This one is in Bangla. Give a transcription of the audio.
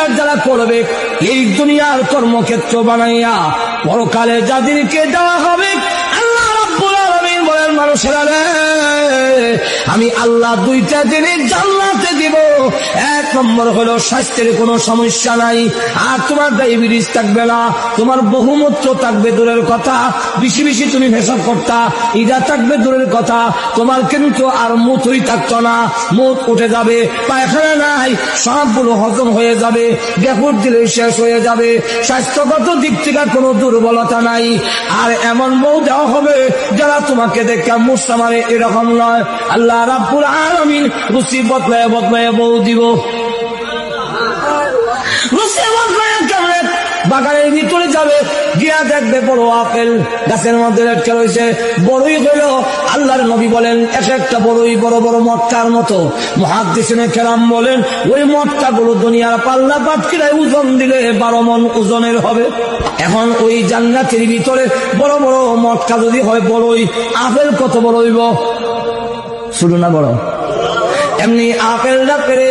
বিশ্বাস যারা করবে এই দুনিয়ার কর্মক্ষেত্র বানাইয়া পরকালে যাদেরকে দেওয়া হবে আল্লাহ রাব্বুল আলামিন বলেন, মানুষেরা রে, আমি আল্লাহ দুইটা জিনিস জান্নাতে দিব। এক নম্বর হলো স্বাস্থ্যের কোনো সমস্যা নাই, আর তোমার ডায়াবেটিস থাকবে না, তোমার বহুমূত্র থাকবে দূরের কথা, বেশি বেশি তুমি পেশাব করতা, ইটা থাকবে দূরের কথা, তোমার কিন্তু আর মুথই থাকতো না, মুথ উঠে যাবে, পায়খানা নাই, সবগুলো হজম হয়ে যাবে, গ্যাপুর দিলে শেষ হয়ে যাবে, স্বাস্থ্যগত দিক থেকে কোনো দুর্বলতা নাই। আর এমন বউ দেওয়া হবে যারা তোমাকে দেখে মুসা মারে এরকম নয়। আল্লাহ রাব্বুল আলামিন রুচি বদলায় বদলায় বউ দিব। রুচি বদলায় কেমন? বাগানের ভিতরে যাবে, গিয়া দেখবে বড় আপেল গাছের মধ্যে লটকে রয়েছে, বড়ই হইল। আল্লাহর নবী বলেন এক একটা বড়ই বড় বড় মটকার মতো। মুহাদ্দিসিনে কেরাম বলেন ওই মটকা গুলো দুনিয়ার পাল্লা পাটকিরায় ওজন দিলে 12 মণ ওজনের হবে। এখন ওই জান্নাতের ভিতরে বড় বড় মটকা যদি হয় বড়ই, আপেল কত বড় হইব? ছোট না বড়? এমনি আপেলটা পেরে